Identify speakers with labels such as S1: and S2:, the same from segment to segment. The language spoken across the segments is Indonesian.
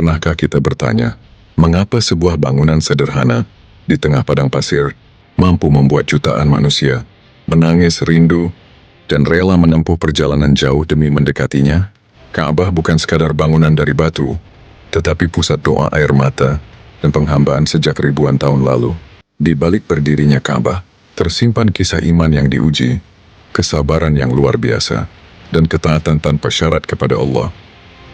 S1: Pernahkah kita bertanya, mengapa sebuah bangunan sederhana di tengah padang pasir mampu membuat jutaan manusia menangis rindu dan rela menempuh perjalanan jauh demi mendekatinya? Ka'bah bukan sekadar bangunan dari batu, tetapi pusat doa, air mata, dan penghambaan sejak ribuan tahun lalu. Di balik berdirinya Ka'bah, tersimpan kisah iman yang diuji, kesabaran yang luar biasa, dan ketaatan tanpa syarat kepada Allah.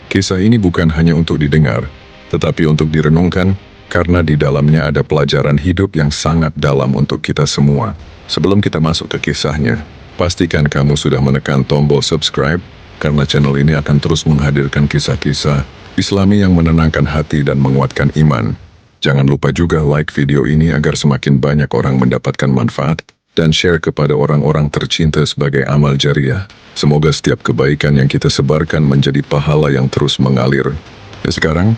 S1: Kisah ini bukan hanya untuk didengar, tetapi untuk direnungkan, karena di dalamnya ada pelajaran hidup yang sangat dalam untuk kita semua. Sebelum kita masuk ke kisahnya, pastikan kamu sudah menekan tombol subscribe, karena channel ini akan terus menghadirkan kisah-kisah Islami yang menenangkan hati dan menguatkan iman. Jangan lupa juga like video ini agar semakin banyak orang mendapatkan manfaat, dan share kepada orang-orang tercinta sebagai amal jariah. Semoga setiap kebaikan yang kita sebarkan menjadi pahala yang terus mengalir. Dan sekarang,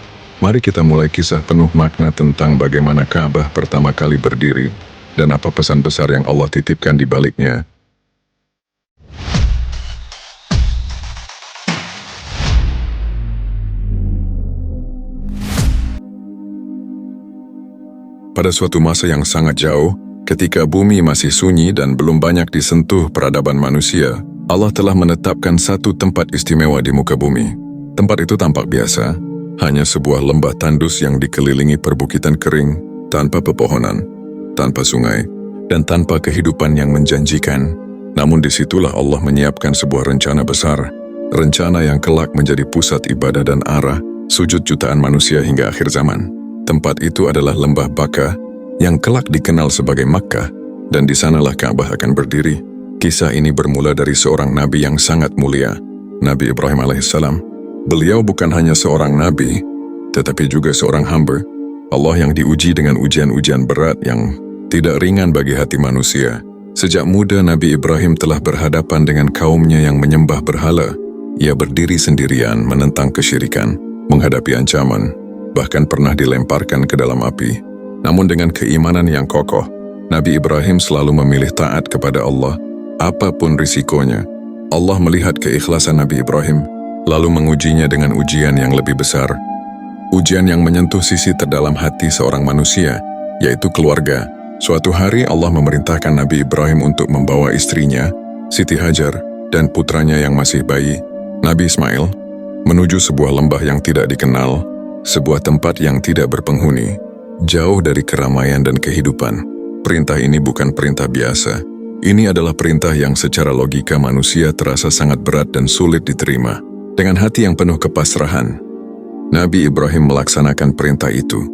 S1: mari kita mulai kisah penuh makna tentang bagaimana Ka'bah pertama kali berdiri, dan apa pesan besar yang Allah titipkan di baliknya. Pada suatu masa yang sangat jauh, ketika bumi masih sunyi dan belum banyak disentuh peradaban manusia, Allah telah menetapkan satu tempat istimewa di muka bumi. Tempat itu tampak biasa, hanya sebuah lembah tandus yang dikelilingi perbukitan kering, tanpa pepohonan, tanpa sungai, dan tanpa kehidupan yang menjanjikan. Namun disitulah Allah menyiapkan sebuah rencana besar, rencana yang kelak menjadi pusat ibadah dan arah sujud jutaan manusia hingga akhir zaman. Tempat itu adalah lembah Baka, yang kelak dikenal sebagai Makkah, dan di sanalah Ka'bah akan berdiri. Kisah ini bermula dari seorang nabi yang sangat mulia, Nabi Ibrahim alaihissalam. Beliau bukan hanya seorang nabi, tetapi juga seorang hamba Allah yang diuji dengan ujian-ujian berat yang tidak ringan bagi hati manusia. Sejak muda Nabi Ibrahim telah berhadapan dengan kaumnya yang menyembah berhala. Ia berdiri sendirian menentang kesyirikan, menghadapi ancaman, bahkan pernah dilemparkan ke dalam api. Namun dengan keimanan yang kokoh, Nabi Ibrahim selalu memilih taat kepada Allah, apapun risikonya. Allah melihat keikhlasan Nabi Ibrahim, lalu mengujinya dengan ujian yang lebih besar. Ujian yang menyentuh sisi terdalam hati seorang manusia, yaitu keluarga. Suatu hari Allah memerintahkan Nabi Ibrahim untuk membawa istrinya, Siti Hajar, dan putranya yang masih bayi, Nabi Ismail, menuju sebuah lembah yang tidak dikenal, sebuah tempat yang tidak berpenghuni, jauh dari keramaian dan kehidupan. Perintah ini bukan perintah biasa. Ini adalah perintah yang secara logika manusia terasa sangat berat dan sulit diterima. Dengan hati yang penuh kepasrahan, Nabi Ibrahim melaksanakan perintah itu.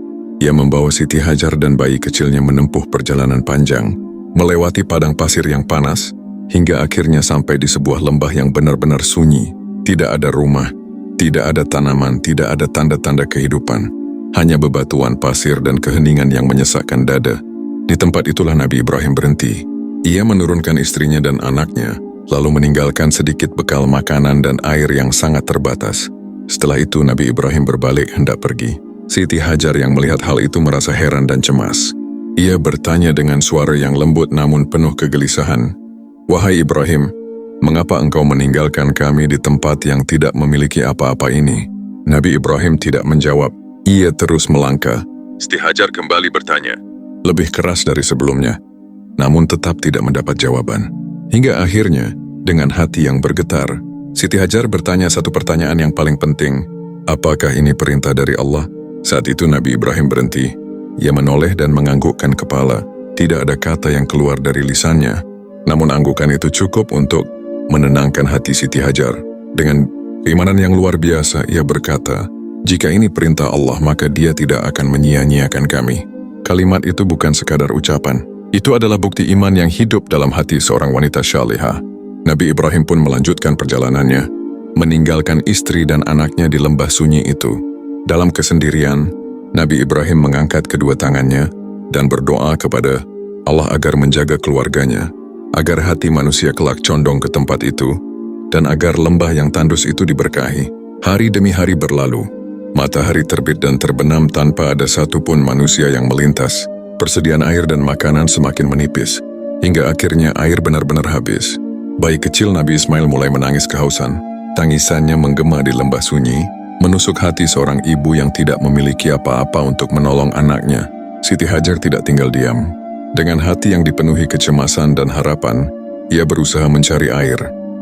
S1: Ia membawa Siti Hajar dan bayi kecilnya menempuh perjalanan panjang, melewati padang pasir yang panas, hingga akhirnya sampai di sebuah lembah yang benar-benar sunyi. Tidak ada rumah, tidak ada tanaman, tidak ada tanda-tanda kehidupan. Hanya bebatuan pasir dan keheningan yang menyesakkan dada. Di tempat itulah Nabi Ibrahim berhenti. Ia menurunkan istrinya dan anaknya, lalu meninggalkan sedikit bekal makanan dan air yang sangat terbatas. Setelah itu Nabi Ibrahim berbalik hendak pergi. Siti Hajar yang melihat hal itu merasa heran dan cemas. Ia bertanya dengan suara yang lembut namun penuh kegelisahan, "Wahai Ibrahim, mengapa engkau meninggalkan kami di tempat yang tidak memiliki apa-apa ini?" Nabi Ibrahim tidak menjawab. Ia terus melangkah. Siti Hajar kembali bertanya, lebih keras dari sebelumnya, namun tetap tidak mendapat jawaban. Hingga akhirnya, dengan hati yang bergetar, Siti Hajar bertanya satu pertanyaan yang paling penting, apakah ini perintah dari Allah? Saat itu Nabi Ibrahim berhenti. Ia menoleh dan menganggukkan kepala. Tidak ada kata yang keluar dari lisannya, namun anggukan itu cukup untuk menenangkan hati Siti Hajar. Dengan keimanan yang luar biasa, ia berkata, jika ini perintah Allah, maka Dia tidak akan menyia-nyiakan kami. Kalimat itu bukan sekadar ucapan. Itu adalah bukti iman yang hidup dalam hati seorang wanita syalihah. Nabi Ibrahim pun melanjutkan perjalanannya, meninggalkan istri dan anaknya di lembah sunyi itu. Dalam kesendirian, Nabi Ibrahim mengangkat kedua tangannya dan berdoa kepada Allah agar menjaga keluarganya, agar hati manusia kelak condong ke tempat itu, dan agar lembah yang tandus itu diberkahi. Hari demi hari berlalu, matahari terbit dan terbenam tanpa ada satupun manusia yang melintas. Persediaan air dan makanan semakin menipis, hingga akhirnya air benar-benar habis. Bayi kecil Nabi Ismail mulai menangis kehausan. Tangisannya menggema di lembah sunyi, Menusuk hati seorang ibu yang tidak memiliki apa-apa untuk menolong anaknya, Siti Hajar tidak tinggal diam. Dengan hati yang dipenuhi kecemasan dan harapan, ia berusaha mencari air.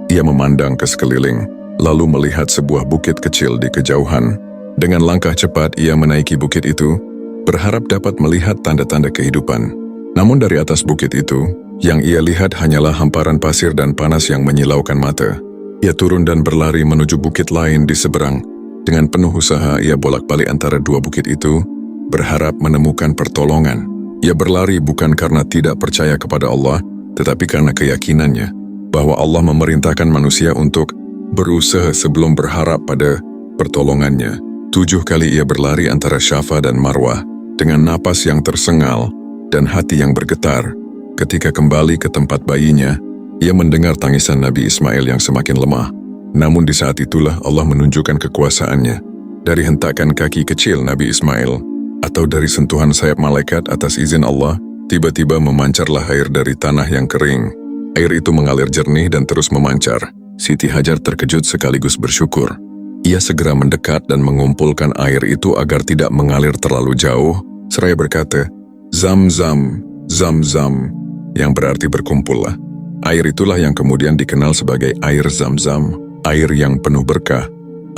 S1: Ia memandang ke sekeliling, lalu melihat sebuah bukit kecil di kejauhan. Dengan langkah cepat ia menaiki bukit itu, berharap dapat melihat tanda-tanda kehidupan. Namun dari atas bukit itu, yang ia lihat hanyalah hamparan pasir dan panas yang menyilaukan mata. Ia turun dan berlari menuju bukit lain di seberang. Dengan penuh usaha ia bolak-balik antara dua bukit itu, berharap menemukan pertolongan. Ia berlari bukan karena tidak percaya kepada Allah, tetapi karena keyakinannya bahwa Allah memerintahkan manusia untuk berusaha sebelum berharap pada pertolongannya. 7 kali ia berlari antara Syafa dan Marwah dengan napas yang tersengal dan hati yang bergetar. Ketika kembali ke tempat bayinya, ia mendengar tangisan Nabi Ismail yang semakin lemah. Namun di saat itulah Allah menunjukkan kekuasaannya. Dari hentakan kaki kecil Nabi Ismail, atau dari sentuhan sayap malaikat atas izin Allah, tiba-tiba memancarlah air dari tanah yang kering. Air itu mengalir jernih dan terus memancar. Siti Hajar terkejut sekaligus bersyukur. Ia segera mendekat dan mengumpulkan air itu agar tidak mengalir terlalu jauh, seraya berkata, "Zam-zam, zam-zam," yang berarti berkumpullah. Air itulah yang kemudian dikenal sebagai air Zam-zam, air yang penuh berkah,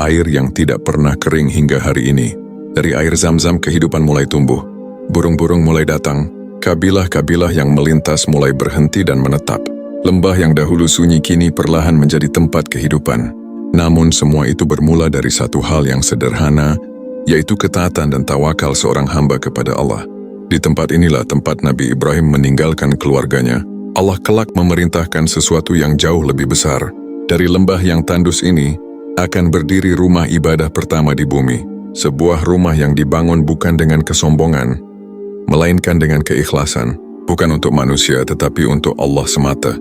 S1: air yang tidak pernah kering hingga hari ini. Dari air Zam-zam kehidupan mulai tumbuh, burung-burung mulai datang, kabilah-kabilah yang melintas mulai berhenti dan menetap. Lembah yang dahulu sunyi kini perlahan menjadi tempat kehidupan. Namun semua itu bermula dari satu hal yang sederhana, yaitu ketaatan dan tawakal seorang hamba kepada Allah. Di tempat inilah tempat Nabi Ibrahim meninggalkan keluarganya. Allah kelak memerintahkan sesuatu yang jauh lebih besar. Dari lembah yang tandus ini, akan berdiri rumah ibadah pertama di bumi. Sebuah rumah yang dibangun bukan dengan kesombongan, melainkan dengan keikhlasan, bukan untuk manusia tetapi untuk Allah semata.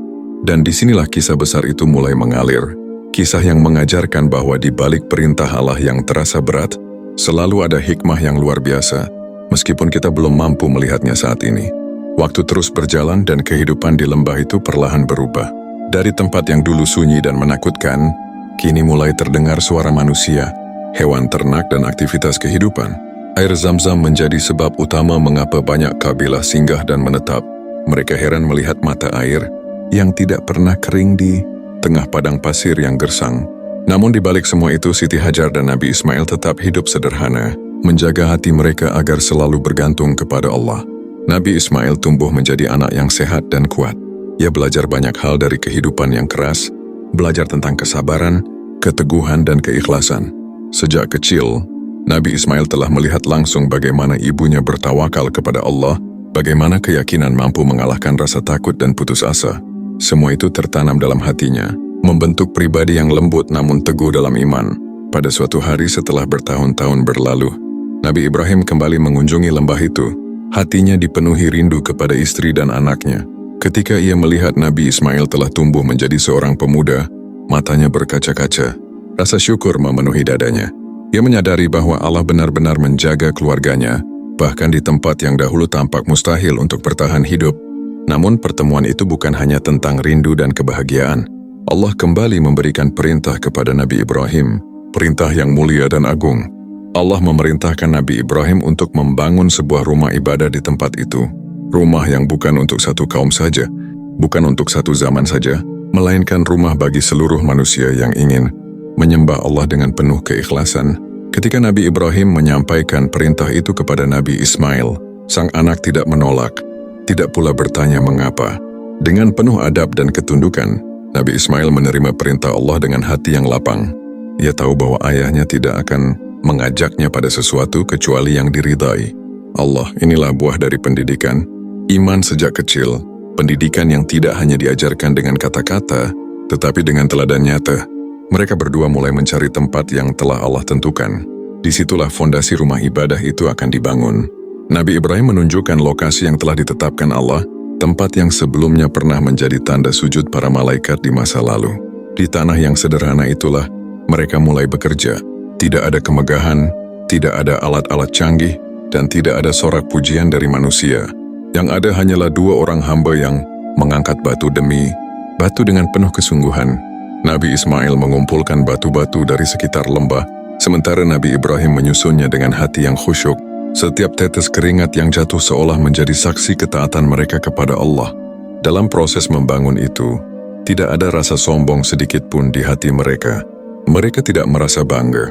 S1: Dan disinilah kisah besar itu mulai mengalir. Kisah yang mengajarkan bahwa di balik perintah Allah yang terasa berat, selalu ada hikmah yang luar biasa, meskipun kita belum mampu melihatnya saat ini. Waktu terus berjalan dan kehidupan di lembah itu perlahan berubah. Dari tempat yang dulu sunyi dan menakutkan, kini mulai terdengar suara manusia, hewan ternak dan aktivitas kehidupan. Air Zam-zam menjadi sebab utama mengapa banyak kabilah singgah dan menetap. Mereka heran melihat mata air yang tidak pernah kering di tengah padang pasir yang gersang. Namun di balik semua itu, Siti Hajar dan Nabi Ismail tetap hidup sederhana, menjaga hati mereka agar selalu bergantung kepada Allah. Nabi Ismail tumbuh menjadi anak yang sehat dan kuat. Ia belajar banyak hal dari kehidupan yang keras, belajar tentang kesabaran, keteguhan dan keikhlasan. Sejak kecil, Nabi Ismail telah melihat langsung bagaimana ibunya bertawakal kepada Allah, bagaimana keyakinan mampu mengalahkan rasa takut dan putus asa. Semua itu tertanam dalam hatinya, membentuk pribadi yang lembut namun teguh dalam iman. Pada suatu hari setelah bertahun-tahun berlalu, Nabi Ibrahim kembali mengunjungi lembah itu. Hatinya dipenuhi rindu kepada istri dan anaknya. Ketika ia melihat Nabi Ismail telah tumbuh menjadi seorang pemuda, matanya berkaca-kaca. Rasa syukur memenuhi dadanya. Ia menyadari bahwa Allah benar-benar menjaga keluarganya, bahkan di tempat yang dahulu tampak mustahil untuk bertahan hidup. Namun pertemuan itu bukan hanya tentang rindu dan kebahagiaan. Allah kembali memberikan perintah kepada Nabi Ibrahim, perintah yang mulia dan agung. Allah memerintahkan Nabi Ibrahim untuk membangun sebuah rumah ibadah di tempat itu. Rumah yang bukan untuk satu kaum saja, bukan untuk satu zaman saja, melainkan rumah bagi seluruh manusia yang ingin menyembah Allah dengan penuh keikhlasan. Ketika Nabi Ibrahim menyampaikan perintah itu kepada Nabi Ismail, sang anak tidak menolak, tidak pula bertanya mengapa. Dengan penuh adab dan ketundukan, Nabi Ismail menerima perintah Allah dengan hati yang lapang. Ia tahu bahwa ayahnya tidak akan mengajaknya pada sesuatu kecuali yang diridai Allah. Inilah buah dari pendidikan, iman sejak kecil, pendidikan yang tidak hanya diajarkan dengan kata-kata, tetapi dengan teladan nyata. Mereka berdua mulai mencari tempat yang telah Allah tentukan. Disitulah fondasi rumah ibadah itu akan dibangun. Nabi Ibrahim menunjukkan lokasi yang telah ditetapkan Allah, tempat yang sebelumnya pernah menjadi tanda sujud para malaikat di masa lalu. Di tanah yang sederhana itulah, mereka mulai bekerja. Tidak ada kemegahan, tidak ada alat-alat canggih, dan tidak ada sorak pujian dari manusia. Yang ada hanyalah 2 orang hamba yang mengangkat batu demi batu dengan penuh kesungguhan. Nabi Ismail mengumpulkan batu-batu dari sekitar lembah, Sementara Nabi Ibrahim menyusunnya dengan hati yang khusyuk, setiap tetes keringat yang jatuh seolah menjadi saksi ketaatan mereka kepada Allah. Dalam proses membangun itu, tidak ada rasa sombong sedikit pun di hati mereka. Mereka tidak merasa bangga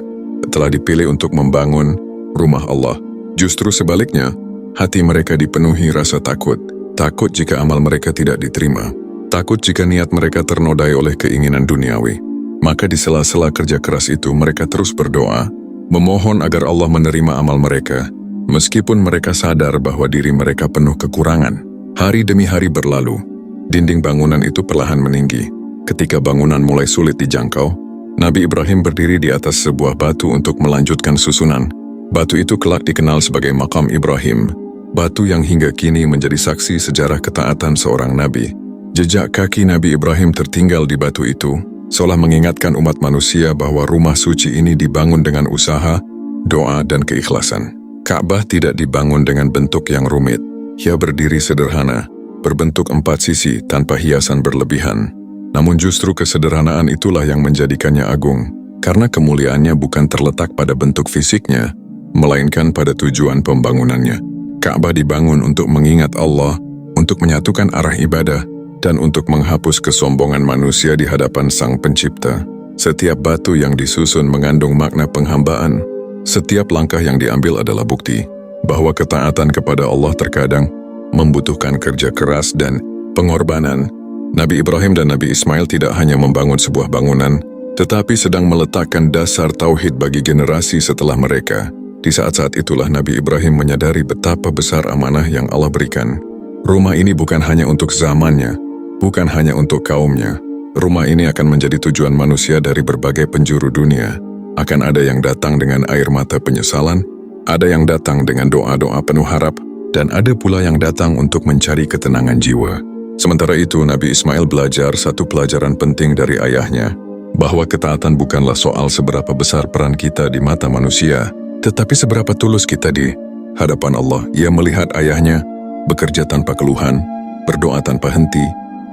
S1: telah dipilih untuk membangun rumah Allah. Justru sebaliknya, hati mereka dipenuhi rasa takut. Takut jika amal mereka tidak diterima. Takut jika niat mereka ternodai oleh keinginan duniawi. Maka di sela-sela kerja keras itu mereka terus berdoa, memohon agar Allah menerima amal mereka, meskipun mereka sadar bahwa diri mereka penuh kekurangan. Hari demi hari berlalu, dinding bangunan itu perlahan meninggi. Ketika bangunan mulai sulit dijangkau, Nabi Ibrahim berdiri di atas sebuah batu untuk melanjutkan susunan. Batu itu kelak dikenal sebagai Maqam Ibrahim, batu yang hingga kini menjadi saksi sejarah ketaatan seorang nabi. Jejak kaki Nabi Ibrahim tertinggal di batu itu, seolah mengingatkan umat manusia bahwa rumah suci ini dibangun dengan usaha, doa, dan keikhlasan. Ka'bah tidak dibangun dengan bentuk yang rumit. Ia berdiri sederhana, berbentuk 4 sisi tanpa hiasan berlebihan. Namun justru kesederhanaan itulah yang menjadikannya agung, karena kemuliaannya bukan terletak pada bentuk fisiknya, melainkan pada tujuan pembangunannya. Ka'bah dibangun untuk mengingat Allah, untuk menyatukan arah ibadah, dan untuk menghapus kesombongan manusia di hadapan Sang Pencipta. Setiap batu yang disusun mengandung makna penghambaan. Setiap langkah yang diambil adalah bukti bahwa ketaatan kepada Allah terkadang membutuhkan kerja keras dan pengorbanan. Nabi Ibrahim dan Nabi Ismail tidak hanya membangun sebuah bangunan, tetapi sedang meletakkan dasar tauhid bagi generasi setelah mereka. Di saat-saat itulah Nabi Ibrahim menyadari betapa besar amanah yang Allah berikan. Rumah ini bukan hanya untuk zamannya, bukan hanya untuk kaumnya. Rumah ini akan menjadi tujuan manusia dari berbagai penjuru dunia. Akan ada yang datang dengan air mata penyesalan, ada yang datang dengan doa-doa penuh harap, dan ada pula yang datang untuk mencari ketenangan jiwa. Sementara itu, Nabi Ismail belajar satu pelajaran penting dari ayahnya, bahwa ketaatan bukanlah soal seberapa besar peran kita di mata manusia, tetapi seberapa tulus kita di hadapan Allah. Ia melihat ayahnya bekerja tanpa keluhan, berdoa tanpa henti,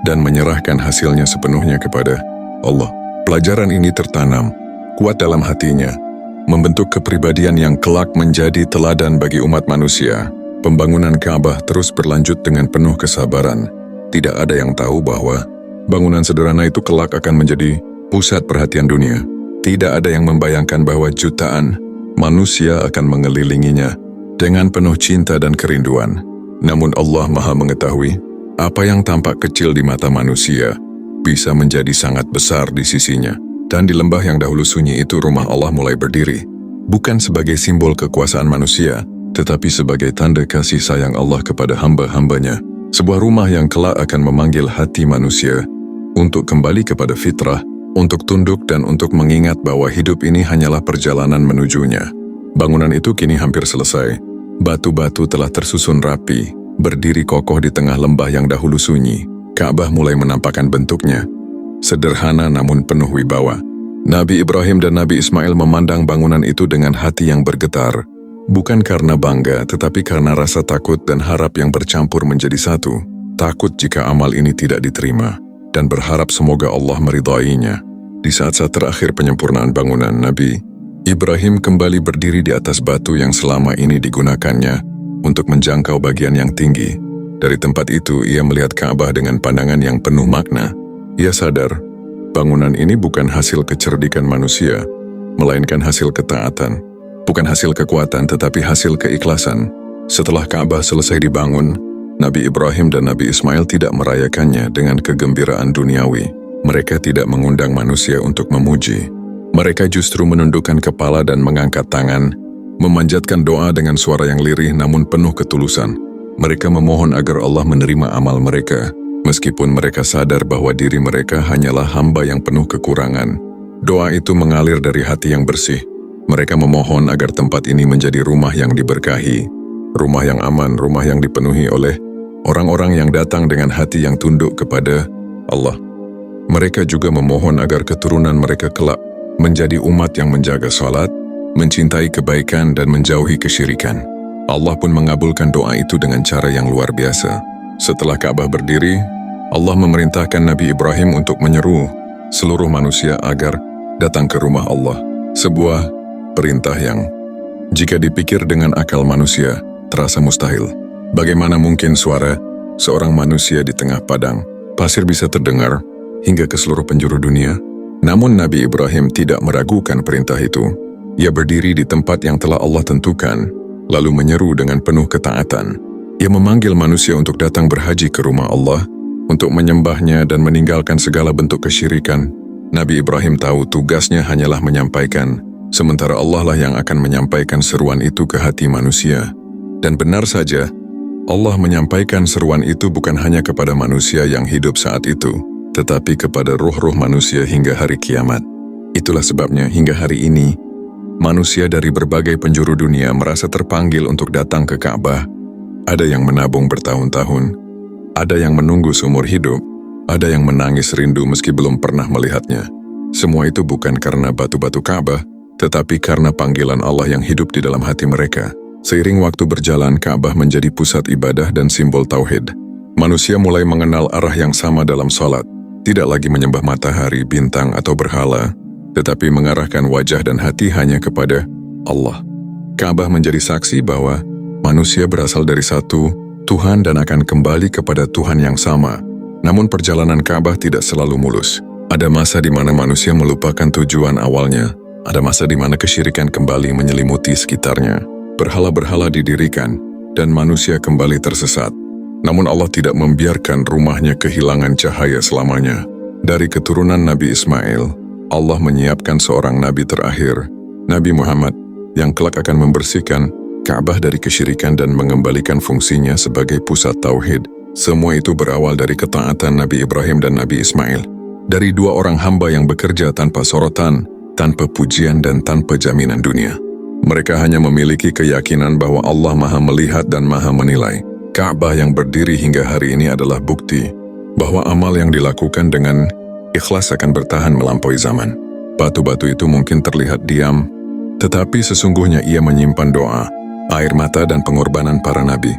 S1: dan menyerahkan hasilnya sepenuhnya kepada Allah. Pelajaran ini tertanam kuat dalam hatinya, membentuk kepribadian yang kelak menjadi teladan bagi umat manusia. Pembangunan Ka'bah terus berlanjut dengan penuh kesabaran. Tidak ada yang tahu bahwa bangunan sederhana itu kelak akan menjadi pusat perhatian dunia. Tidak ada yang membayangkan bahwa jutaan manusia akan mengelilinginya dengan penuh cinta dan kerinduan. Namun Allah Maha mengetahui, apa yang tampak kecil di mata manusia bisa menjadi sangat besar di sisinya. Dan di lembah yang dahulu sunyi itu rumah Allah mulai berdiri, bukan sebagai simbol kekuasaan manusia, tetapi sebagai tanda kasih sayang Allah kepada hamba-hambanya. Sebuah rumah yang kelak akan memanggil hati manusia untuk kembali kepada fitrah, untuk tunduk dan untuk mengingat bahwa hidup ini hanyalah perjalanan menujunya. Bangunan itu kini hampir selesai. Batu-batu telah tersusun rapi, berdiri kokoh di tengah lembah yang dahulu sunyi. Ka'bah mulai menampakkan bentuknya, sederhana namun penuh wibawa. Nabi Ibrahim dan Nabi Ismail memandang bangunan itu dengan hati yang bergetar, bukan karena bangga, tetapi karena rasa takut dan harap yang bercampur menjadi satu. Takut jika amal ini tidak diterima, dan berharap semoga Allah meridainya. Di saat-saat terakhir penyempurnaan bangunan, Nabi Ibrahim kembali berdiri di atas batu yang selama ini digunakannya untuk menjangkau bagian yang tinggi. Dari tempat itu, ia melihat Ka'bah dengan pandangan yang penuh makna. Ia sadar, bangunan ini bukan hasil kecerdikan manusia, melainkan hasil ketaatan. Bukan hasil kekuatan, tetapi hasil keikhlasan. Setelah Ka'bah selesai dibangun, Nabi Ibrahim dan Nabi Ismail tidak merayakannya dengan kegembiraan duniawi. Mereka tidak mengundang manusia untuk memuji. Mereka justru menundukkan kepala dan mengangkat tangan, memanjatkan doa dengan suara yang lirih namun penuh ketulusan. Mereka memohon agar Allah menerima amal mereka, meskipun mereka sadar bahwa diri mereka hanyalah hamba yang penuh kekurangan. Doa itu mengalir dari hati yang bersih. Mereka memohon agar tempat ini menjadi rumah yang diberkahi, rumah yang aman, rumah yang dipenuhi oleh orang-orang yang datang dengan hati yang tunduk kepada Allah. Mereka juga memohon agar keturunan mereka kelak menjadi umat yang menjaga salat, mencintai kebaikan dan menjauhi kesyirikan. Allah pun mengabulkan doa itu dengan cara yang luar biasa. Setelah Ka'bah berdiri, Allah memerintahkan Nabi Ibrahim untuk menyeru seluruh manusia agar datang ke rumah Allah. Sebuah perintah yang, jika dipikir dengan akal manusia, terasa mustahil. Bagaimana mungkin suara seorang manusia di tengah padang pasir bisa terdengar hingga ke seluruh penjuru dunia? Namun Nabi Ibrahim tidak meragukan perintah itu. Ia berdiri di tempat yang telah Allah tentukan, lalu menyeru dengan penuh ketaatan. Ia memanggil manusia untuk datang berhaji ke rumah Allah, untuk menyembahnya dan meninggalkan segala bentuk kesyirikan. Nabi Ibrahim tahu tugasnya hanyalah menyampaikan, sementara Allah lah yang akan menyampaikan seruan itu ke hati manusia. Dan benar saja, Allah menyampaikan seruan itu bukan hanya kepada manusia yang hidup saat itu, tetapi kepada ruh-ruh manusia hingga hari kiamat. Itulah sebabnya hingga hari ini, manusia dari berbagai penjuru dunia merasa terpanggil untuk datang ke Ka'bah. Ada yang menabung bertahun-tahun, ada yang menunggu seumur hidup, ada yang menangis rindu meski belum pernah melihatnya. Semua itu bukan karena batu-batu Ka'bah, tetapi karena panggilan Allah yang hidup di dalam hati mereka. Seiring waktu berjalan, Ka'bah menjadi pusat ibadah dan simbol tauhid. Manusia mulai mengenal arah yang sama dalam salat, tidak lagi menyembah matahari, bintang, atau berhala, tetapi mengarahkan wajah dan hati hanya kepada Allah. Ka'bah menjadi saksi bahwa manusia berasal dari satu Tuhan dan akan kembali kepada Tuhan yang sama. Namun perjalanan Ka'bah tidak selalu mulus. Ada masa di mana manusia melupakan tujuan awalnya. Ada masa di mana kesyirikan kembali menyelimuti sekitarnya. Berhala-berhala didirikan, dan manusia kembali tersesat. Namun Allah tidak membiarkan rumahnya kehilangan cahaya selamanya. Dari keturunan Nabi Ismail, Allah menyiapkan seorang nabi terakhir, Nabi Muhammad, yang kelak akan membersihkan Ka'bah dari kesyirikan dan mengembalikan fungsinya sebagai pusat tauhid. Semua itu berawal dari ketaatan Nabi Ibrahim dan Nabi Ismail. Dari dua orang hamba yang bekerja tanpa sorotan, tanpa pujian dan tanpa jaminan dunia. Mereka hanya memiliki keyakinan bahwa Allah Maha melihat dan Maha menilai. Ka'bah yang berdiri hingga hari ini adalah bukti bahwa amal yang dilakukan dengan ikhlas akan bertahan melampaui zaman. Batu-batu itu mungkin terlihat diam, tetapi sesungguhnya ia menyimpan doa, air mata dan pengorbanan para nabi.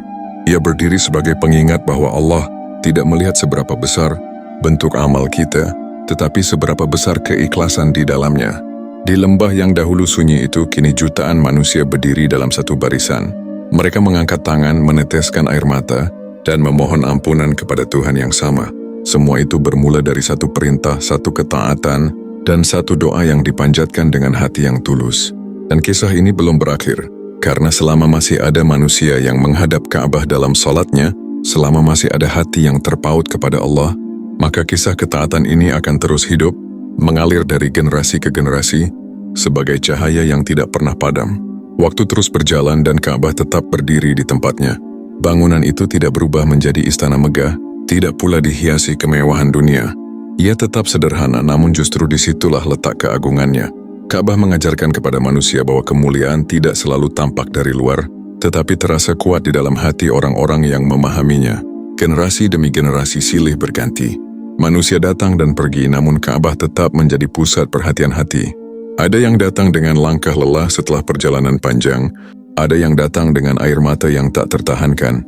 S1: Ia berdiri sebagai pengingat bahwa Allah tidak melihat seberapa besar bentuk amal kita, tetapi seberapa besar keikhlasan di dalamnya. Di lembah yang dahulu sunyi itu, kini jutaan manusia berdiri dalam satu barisan. Mereka mengangkat tangan, meneteskan air mata, dan memohon ampunan kepada Tuhan yang sama. Semua itu bermula dari satu perintah, satu ketaatan, dan satu doa yang dipanjatkan dengan hati yang tulus. Dan kisah ini belum berakhir. Karena selama masih ada manusia yang menghadap Ka'bah dalam salatnya, selama masih ada hati yang terpaut kepada Allah, maka kisah ketaatan ini akan terus hidup, mengalir dari generasi ke generasi, sebagai cahaya yang tidak pernah padam. Waktu terus berjalan dan Ka'bah tetap berdiri di tempatnya. Bangunan itu tidak berubah menjadi istana megah, tidak pula dihiasi kemewahan dunia. Ia tetap sederhana, namun justru disitulah letak keagungannya. Ka'bah mengajarkan kepada manusia bahwa kemuliaan tidak selalu tampak dari luar, tetapi terasa kuat di dalam hati orang-orang yang memahaminya. Generasi demi generasi silih berganti. Manusia datang dan pergi, namun Ka'bah tetap menjadi pusat perhatian hati. Ada yang datang dengan langkah lelah setelah perjalanan panjang, ada yang datang dengan air mata yang tak tertahankan,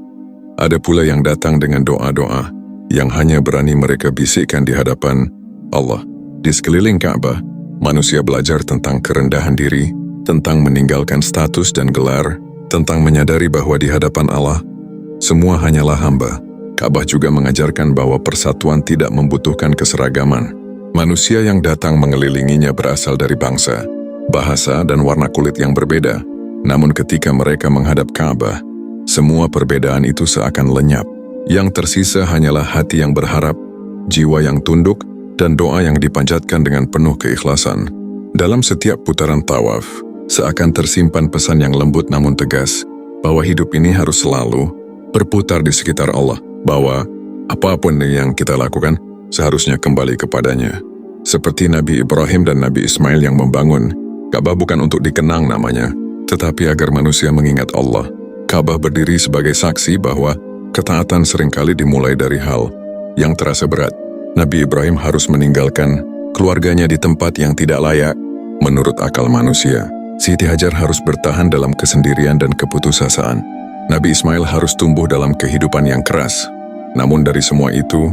S1: ada pula yang datang dengan doa-doa yang hanya berani mereka bisikkan di hadapan Allah. Di sekeliling Ka'bah, manusia belajar tentang kerendahan diri, tentang meninggalkan status dan gelar, tentang menyadari bahwa di hadapan Allah, semua hanyalah hamba. Ka'bah juga mengajarkan bahwa persatuan tidak membutuhkan keseragaman. Manusia yang datang mengelilinginya berasal dari bangsa, bahasa, dan warna kulit yang berbeda. Namun ketika mereka menghadap Ka'bah, semua perbedaan itu seakan lenyap. Yang tersisa hanyalah hati yang berharap, jiwa yang tunduk, dan doa yang dipanjatkan dengan penuh keikhlasan. Dalam setiap putaran tawaf, seakan tersimpan pesan yang lembut namun tegas, bahwa hidup ini harus selalu berputar di sekitar Allah, bahwa apapun yang kita lakukan seharusnya kembali kepadanya. Seperti Nabi Ibrahim dan Nabi Ismail yang membangun Ka'bah bukan untuk dikenang namanya, tetapi agar manusia mengingat Allah. Ka'bah berdiri sebagai saksi bahwa ketaatan seringkali dimulai dari hal yang terasa berat. Nabi Ibrahim harus meninggalkan keluarganya di tempat yang tidak layak menurut akal manusia. Siti Hajar harus bertahan dalam kesendirian dan keputusasaan. Nabi Ismail harus tumbuh dalam kehidupan yang keras. Namun dari semua itu,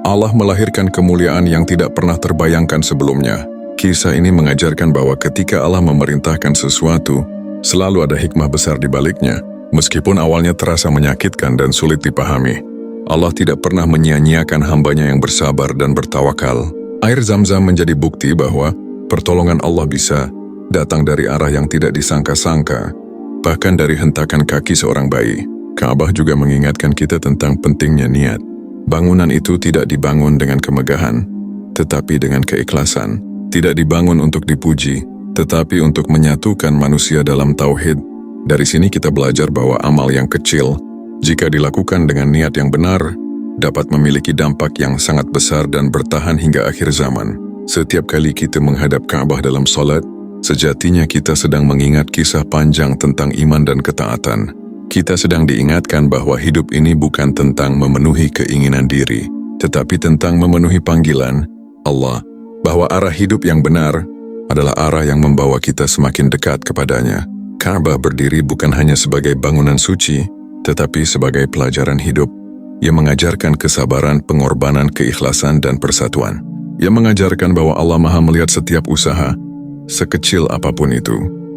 S1: Allah melahirkan kemuliaan yang tidak pernah terbayangkan sebelumnya. Kisah ini mengajarkan bahwa ketika Allah memerintahkan sesuatu, selalu ada hikmah besar di baliknya. Meskipun awalnya terasa menyakitkan dan sulit dipahami, Allah tidak pernah menyia-nyiakan hambanya yang bersabar dan bertawakal. Air Zam-Zam menjadi bukti bahwa pertolongan Allah bisa datang dari arah yang tidak disangka-sangka, bahkan dari hentakan kaki seorang bayi. Ka'bah juga mengingatkan kita tentang pentingnya niat. Bangunan itu tidak dibangun dengan kemegahan, tetapi dengan keikhlasan. Tidak dibangun untuk dipuji, tetapi untuk menyatukan manusia dalam tauhid. Dari sini kita belajar bahwa amal yang kecil, jika dilakukan dengan niat yang benar, dapat memiliki dampak yang sangat besar dan bertahan hingga akhir zaman. Setiap kali kita menghadap Ka'bah dalam salat, sejatinya kita sedang mengingat kisah panjang tentang iman dan ketaatan. Kita sedang diingatkan bahwa hidup ini bukan tentang memenuhi keinginan diri, tetapi tentang memenuhi panggilan Allah, bahwa arah hidup yang benar adalah arah yang membawa kita semakin dekat kepadanya. Ka'bah berdiri bukan hanya sebagai bangunan suci, tetapi sebagai pelajaran hidup yang mengajarkan kesabaran, pengorbanan, keikhlasan, dan persatuan. Yang mengajarkan bahwa Allah Maha melihat setiap usaha, sekecil apapun itu,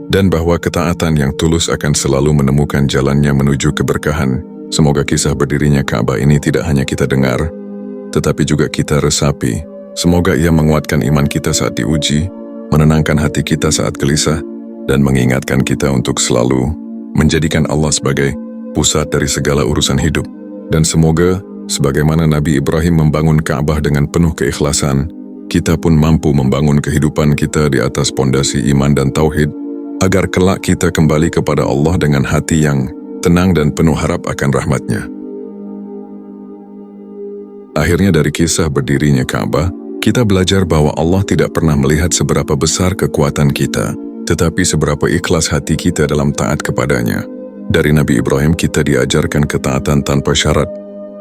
S1: dan bahwa ketaatan yang tulus akan selalu menemukan jalannya menuju keberkahan. Semoga kisah berdirinya Ka'bah ini tidak hanya kita dengar, tetapi juga kita resapi. Semoga ia menguatkan iman kita saat diuji, menenangkan hati kita saat gelisah, dan mengingatkan kita untuk selalu menjadikan Allah sebagai pusat dari segala urusan hidup. Dan semoga, sebagaimana Nabi Ibrahim membangun Ka'bah dengan penuh keikhlasan, kita pun mampu membangun kehidupan kita di atas pondasi iman dan tauhid, agar kelak kita kembali kepada Allah dengan hati yang tenang dan penuh harap akan rahmat-Nya. Akhirnya dari kisah berdirinya Ka'bah, kita belajar bahwa Allah tidak pernah melihat seberapa besar kekuatan kita, tetapi seberapa ikhlas hati kita dalam taat kepadanya. Dari Nabi Ibrahim kita diajarkan ketaatan tanpa syarat.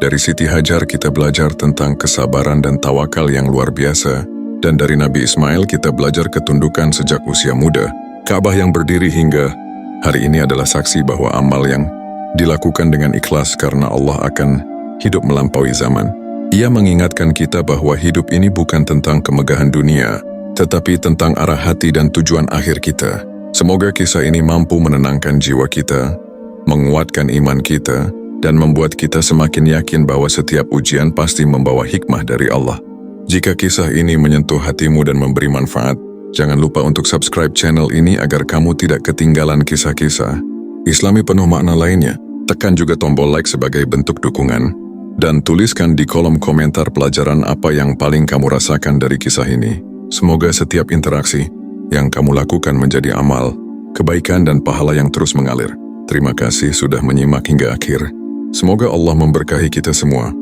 S1: Dari Siti Hajar kita belajar tentang kesabaran dan tawakal yang luar biasa. Dan dari Nabi Ismail kita belajar ketundukan sejak usia muda. Ka'bah yang berdiri hingga hari ini adalah saksi bahwa amal yang dilakukan dengan ikhlas karena Allah akan hidup melampaui zaman. Ia mengingatkan kita bahwa hidup ini bukan tentang kemegahan dunia, tetapi tentang arah hati dan tujuan akhir kita. Semoga kisah ini mampu menenangkan jiwa kita, menguatkan iman kita, dan membuat kita semakin yakin bahwa setiap ujian pasti membawa hikmah dari Allah. Jika kisah ini menyentuh hatimu dan memberi manfaat, jangan lupa untuk subscribe channel ini agar kamu tidak ketinggalan kisah-kisah Islami penuh makna lainnya. Tekan juga tombol like sebagai bentuk dukungan, dan tuliskan di kolom komentar pelajaran apa yang paling kamu rasakan dari kisah ini. Semoga setiap interaksi yang kamu lakukan menjadi amal, kebaikan dan pahala yang terus mengalir. Terima kasih sudah menyimak hingga akhir. Semoga Allah memberkahi kita semua,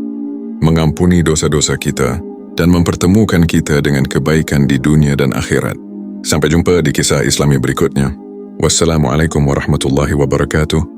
S1: mengampuni dosa-dosa kita, dan mempertemukan kita dengan kebaikan di dunia dan akhirat. Sampai jumpa di kisah Islami berikutnya. Wassalamualaikum warahmatullahi wabarakatuh.